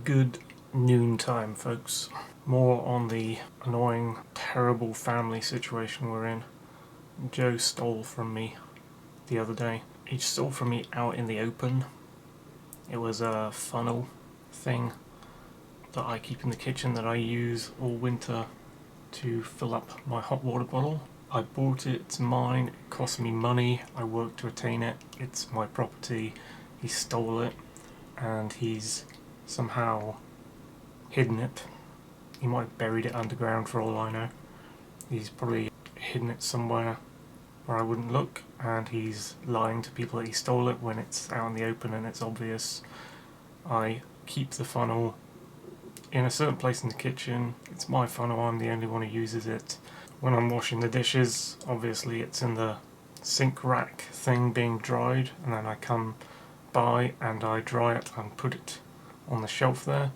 Good noontime, folks. More on the annoying, terrible family situation we're in. Joe stole from me the other day. He stole from me out in the open. It was a funnel thing that I keep in the kitchen that I use all winter to fill up my hot water bottle. I bought it, it's mine, it cost me money, I worked to attain it, it's my property. He stole it and he's somehow hidden it. He might have buried it underground for all I know. He's probably hidden it somewhere where I wouldn't look, and he's lying to people that he stole it when it's out in the open and it's obvious. I keep the funnel in a certain place in the kitchen. It's my funnel, I'm the only one who uses it. When I'm washing the dishes, obviously it's in the sink rack thing being dried, and then I come by and I dry it and put it on the shelf there.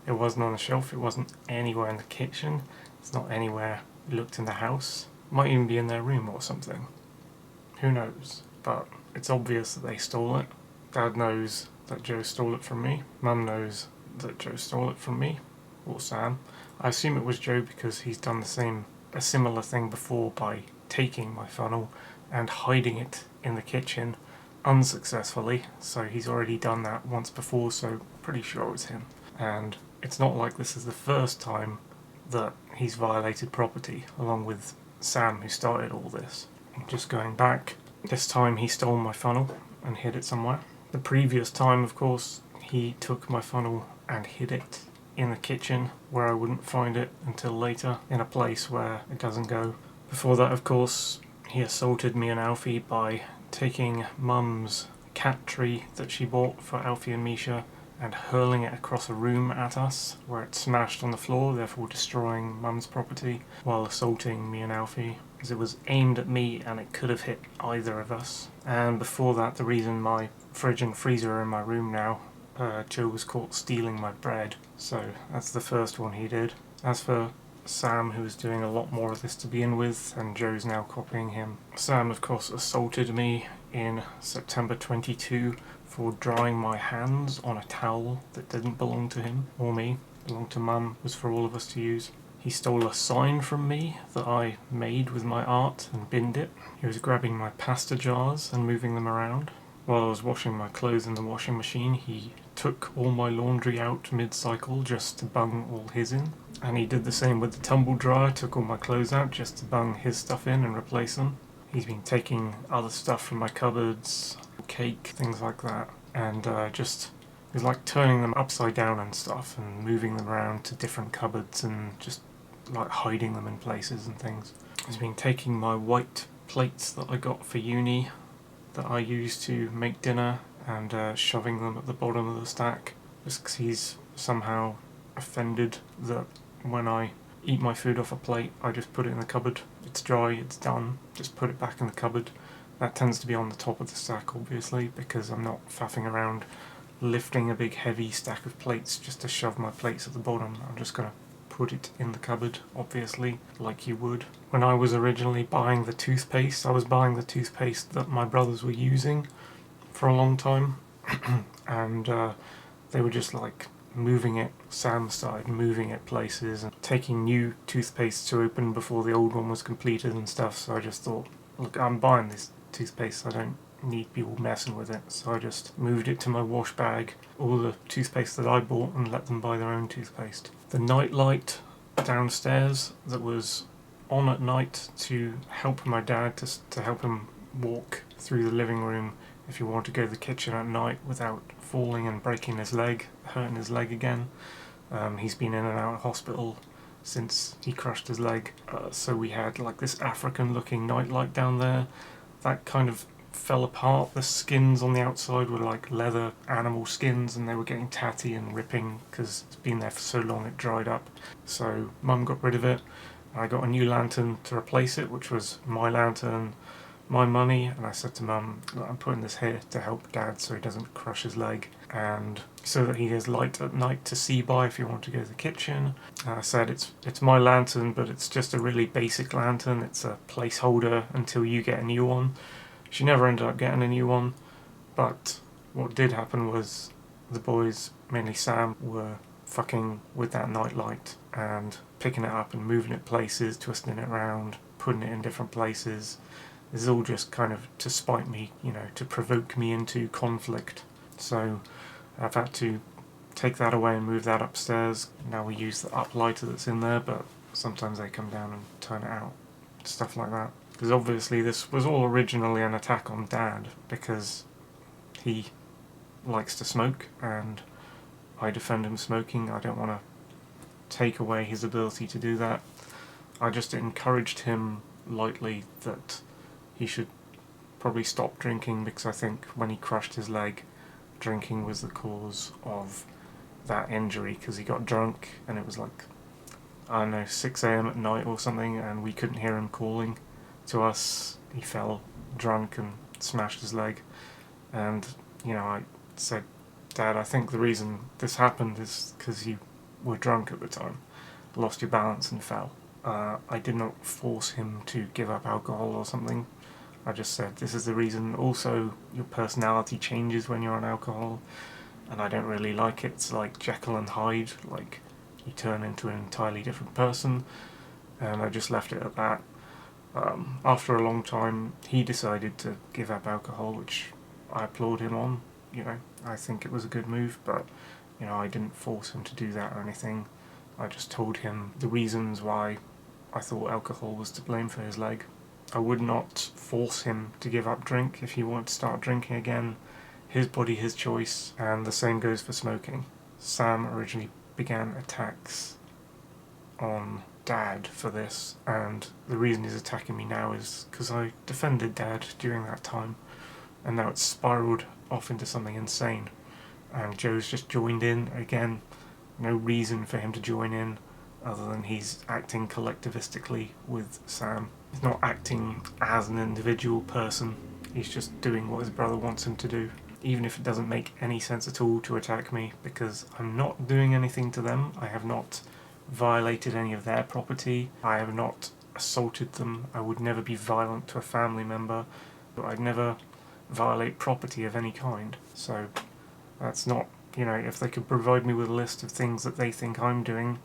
It wasn't on the shelf, it wasn't anywhere in the kitchen, it's not anywhere looked in the house. It might even be in their room or something. Who knows? But it's obvious that they stole it. Dad knows that Joe stole it from me. Mum knows that Joe stole it from me, or Sam. I assume it was Joe because he's done a similar thing before by taking my funnel and hiding it in the kitchen unsuccessfully. So he's already done that once before, so pretty sure it was him. And it's not like this is the first time that he's violated property, along with Sam, who started all this. Just going back, this time he stole my funnel and hid it somewhere. The previous time, of course, he took my funnel and hid it in the kitchen where I wouldn't find it until later, in a place where it doesn't go. Before that, of course, he assaulted me and Alfie by taking Mum's cat tree that she bought for Alfie and Misha and hurling it across a room at us, where it smashed on the floor, therefore destroying Mum's property, while assaulting me and Alfie, as it was aimed at me and it could have hit either of us. And before that, the reason my fridge and freezer are in my room now, Joe was caught stealing my bread, so that's the first one he did. As for Sam, who was doing a lot more of this to begin with, and Joe's now copying him. Sam, of course, assaulted me in September 22 for drying my hands on a towel that didn't belong to him or me, belonged to Mum, was for all of us to use. He stole a sign from me that I made with my art and binned it. He was grabbing my pasta jars and moving them around. While I was washing my clothes in the washing machine, he took all my laundry out mid-cycle just to bung all his in. And he did the same with the tumble dryer, took all my clothes out just to bung his stuff in and replace them. He's been taking other stuff from my cupboards, cake, things like that, and he was like turning them upside down and stuff and moving them around to different cupboards and just like hiding them in places and things. He's been taking my white plates that I got for uni that I use to make dinner and shoving them at the bottom of the stack, just because he's somehow offended that when I eat my food off a plate I just put it in the cupboard. It's dry, it's done, just put it back in the cupboard. That tends to be on the top of the stack, obviously, because I'm not faffing around lifting a big heavy stack of plates just to shove my plates at the bottom. I'm just going to put it in the cupboard, obviously, like you would. When I was originally buying the toothpaste, I was buying the toothpaste that my brothers were using for a long time, and they were just like moving it, Sam started moving it places and taking new toothpaste to open before the old one was completed and stuff, so I just thought, look, I'm buying this toothpaste, I don't need people messing with it, so I just moved it to my wash bag, all the toothpaste that I bought, and let them buy their own toothpaste. The night light downstairs that was on at night to help my dad, to help him walk through the living room if he wanted to go to the kitchen at night without falling and breaking his leg, hurting his leg again. He's been in and out of hospital since he crushed his leg, so we had like this African looking nightlight down there that kind of fell apart. The skins on the outside were like leather animal skins and they were getting tatty and ripping because it's been there for so long it dried up. So Mum got rid of it. I got a new lantern to replace it, which was my lantern, my money, and I said to Mum, I'm putting this here to help Dad so he doesn't crush his leg and so that he has light at night to see by if you want to go to the kitchen. I said it's my lantern, but it's just a really basic lantern. It's a placeholder until you get a new one. She never ended up getting a new one, but what did happen was the boys, mainly Sam, were fucking with that nightlight and picking it up and moving it places, twisting it around, putting it in different places. This is all just kind of to spite me, to provoke me into conflict. So I've had to take that away and move that upstairs. Now we use the up lighter that's in there, but sometimes they come down and turn it out. Stuff like that. Because obviously this was all originally an attack on Dad, because he likes to smoke and I defend him smoking. I don't want to take away his ability to do that. I just encouraged him lightly that he should probably stop drinking, because I think when he crushed his leg, drinking was the cause of that injury, because he got drunk and it was like, I don't know, 6 a.m. at night or something, and we couldn't hear him calling to us. He fell drunk and smashed his leg. And, I said, Dad, I think the reason this happened is because you were drunk at the time, lost your balance and fell. I did not force him to give up alcohol or something. I just said, this is the reason. Also, your personality changes when you're on alcohol, and I don't really like it. It's like Jekyll and Hyde, like you turn into an entirely different person, and I just left it at that. After a long time, he decided to give up alcohol, which I applaud him on. I think it was a good move, but I didn't force him to do that or anything. I just told him the reasons why I thought alcohol was to blame for his leg. I would not force him to give up drink. If he wanted to start drinking again, his body, his choice, and the same goes for smoking. Sam originally began attacks on Dad for this, and the reason he's attacking me now is because I defended Dad during that time, and now it's spiraled off into something insane. And Joe's just joined in again. No reason for him to join in other than he's acting collectivistically with Sam. He's not acting as an individual person. He's just doing what his brother wants him to do, even if it doesn't make any sense at all to attack me, because I'm not doing anything to them. I have not violated any of their property. I have not assaulted them. I would never be violent to a family member, but I'd never violate property of any kind. So that's not, if they could provide me with a list of things that they think I'm doing,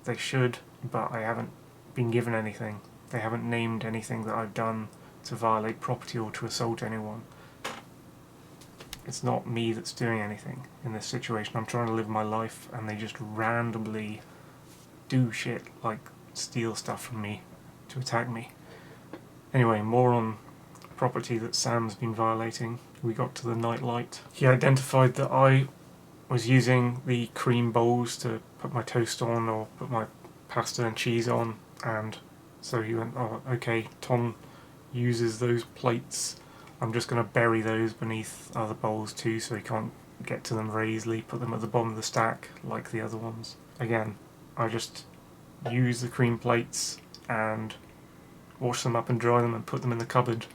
they should, but I haven't been given anything. They haven't named anything that I've done to violate property or to assault anyone. It's not me that's doing anything in this situation. I'm trying to live my life, and they just randomly do shit like steal stuff from me to attack me. Anyway, more on property that Sam's been violating. We got to the nightlight. He identified that I was using the cream bowls to put my toast on or put my pasta and cheese on, and so he went, oh, okay, Tom uses those plates. I'm just going to bury those beneath other bowls too, so he can't get to them very easily, put them at the bottom of the stack like the other ones. Again, I just use the cream plates and wash them up and dry them and put them in the cupboard.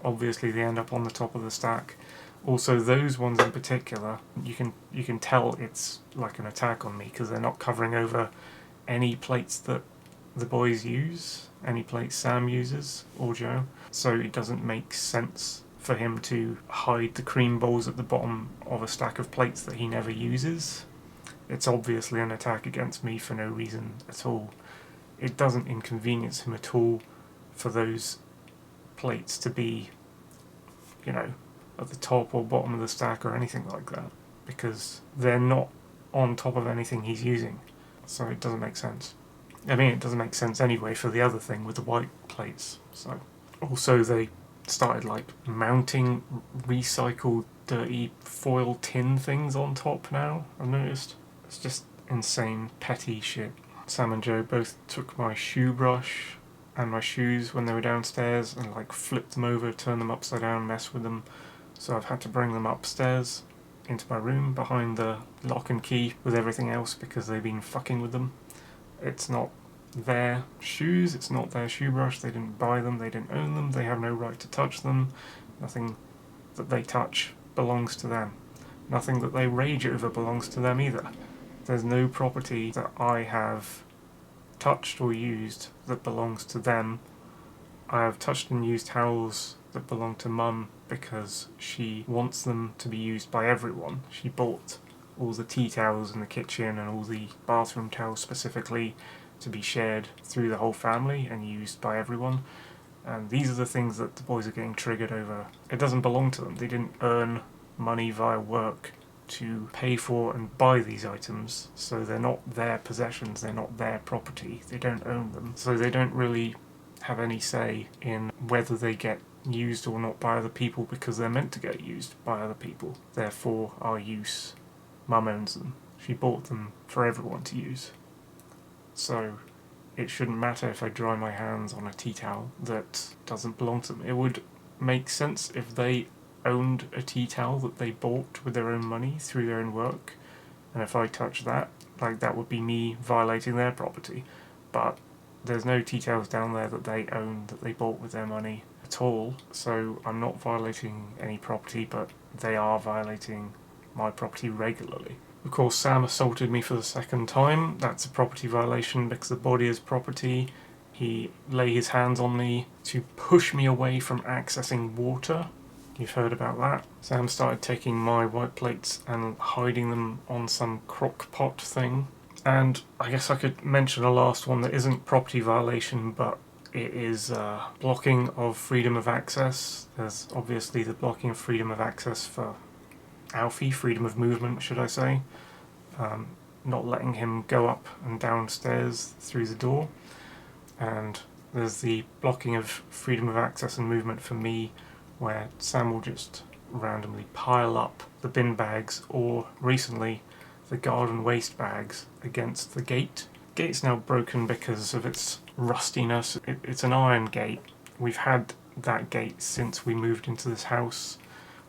Obviously they end up on the top of the stack. Also, those ones in particular, you can tell it's like an attack on me, because they're not covering over any plates that the boys use, any plates Sam uses, or Joe. So it doesn't make sense for him to hide the cream bowls at the bottom of a stack of plates that he never uses. It's obviously an attack against me for no reason at all. It doesn't inconvenience him at all for those plates to be, at the top or bottom of the stack or anything like that, because they're not on top of anything he's using. So it doesn't make sense. I mean, it doesn't make sense anyway for the other thing with the white plates. So also they started mounting recycled dirty foil tin things on top now, I've noticed. It's just insane, petty shit. Sam and Joe both took my shoe brush and my shoes when they were downstairs and flipped them over, turned them upside down, messed with them. So I've had to bring them upstairs into my room behind the lock and key with everything else, because they've been fucking with them. It's not their shoes, it's not their shoe brush, they didn't buy them, they didn't own them, they have no right to touch them. Nothing that they touch belongs to them. Nothing that they rage over belongs to them either. There's no property that I have touched or used that belongs to them. I have touched and used towels that belong to Mum because she wants them to be used by everyone. She bought all the tea towels in the kitchen and all the bathroom towels specifically to be shared through the whole family and used by everyone. And these are the things that the boys are getting triggered over. It doesn't belong to them. They didn't earn money via work to pay for and buy these items, so they're not their possessions, they're not their property, they don't own them, so they don't really have any say in whether they get used or not by other people, because they're meant to get used by other people. Therefore, our use, Mum owns them. She bought them for everyone to use. So it shouldn't matter if I dry my hands on a tea towel that doesn't belong to them. It would make sense if they owned a tea towel that they bought with their own money through their own work, and if I touch that, like, that would be me violating their property. But there's no tea towels down there that they own, that they bought with their money at all, so I'm not violating any property, but they are violating my property regularly. Of course, Sam assaulted me for the second time. That's a property violation because the body is property. He lay his hands on me to push me away from accessing water. You've heard about that. Sam started taking my white plates and hiding them on some crock pot thing. And I guess I could mention a last one that isn't property violation, but it is blocking of freedom of access. There's obviously the blocking of freedom of access for Alfie, freedom of movement, should I say. Not letting him go up and downstairs through the door. And there's the blocking of freedom of access and movement for me, where Sam will just randomly pile up the bin bags, or recently the garden waste bags, against the gate. The gate's now broken because of its rustiness. It's an iron gate. We've had that gate since we moved into this house,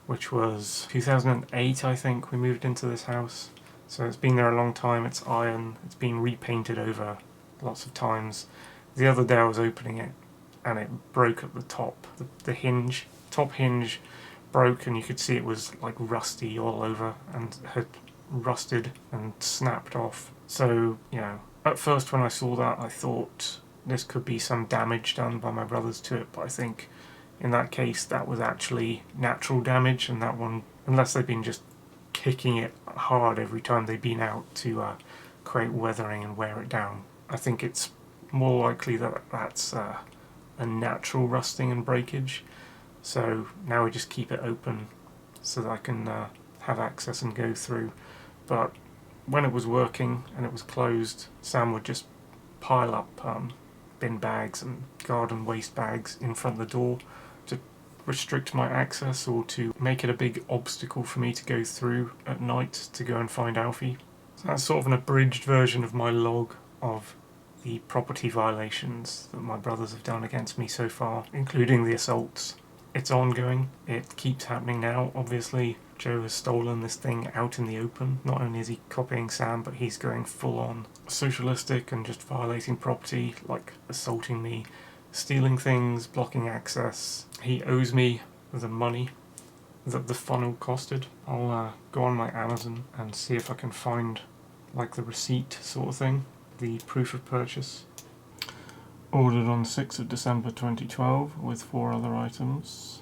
which was 2008, I think, we moved into this house. So it's been there a long time. It's iron. It's been repainted over lots of times. The other day I was opening it and it broke at the top. The hinge, top hinge broke, and you could see it was like rusty all over and had rusted and snapped off. So, you know, at first when I saw that, I thought this could be some damage done by my brothers to it, but I think in that case that was actually natural damage, and that one, unless they've been just kicking it hard every time they've been out to create weathering and wear it down, I think it's more likely that that's a natural rusting and breakage. So now we just keep it open so that I can have access and go through. But when it was working and it was closed, Sam would just pile up bin bags and garden waste bags in front of the door to restrict my access, or to make it a big obstacle for me to go through at night to go and find Alfie. So that's sort of an abridged version of my log of the property violations that my brothers have done against me so far, including the assaults. It's ongoing. It keeps happening now. Obviously, Joe has stolen this thing out in the open. Not only is he copying Sam, but he's going full on socialistic and just violating property, like assaulting me, stealing things, blocking access. He owes me the money that the funnel costed. I'll go on my Amazon and see if I can find like the receipt sort of thing, the proof of purchase. Ordered on 6th of December 2012 with 4 other items.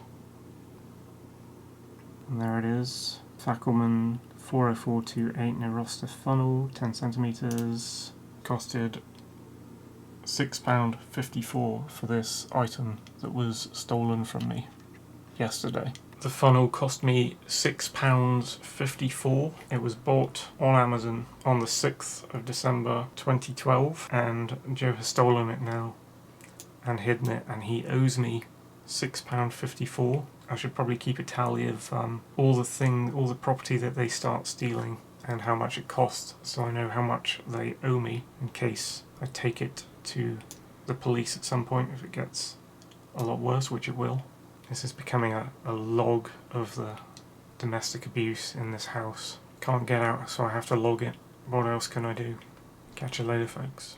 And there it is. Fackelman 40428 Nerosta funnel, 10 centimeters. Costed £6.54 for this item that was stolen from me yesterday. The funnel cost me £6.54. It was bought on Amazon on the 6th of December 2012, and Joe has stolen it now and hidden it, and he owes me £6.54. I should probably keep a tally of all the property that they start stealing and how much it costs, so I know how much they owe me in case I take it to the police at some point if it gets a lot worse, which it will. This is becoming a log of the domestic abuse in this house. Can't get out, so I have to log it. What else can I do? Catch you later, folks.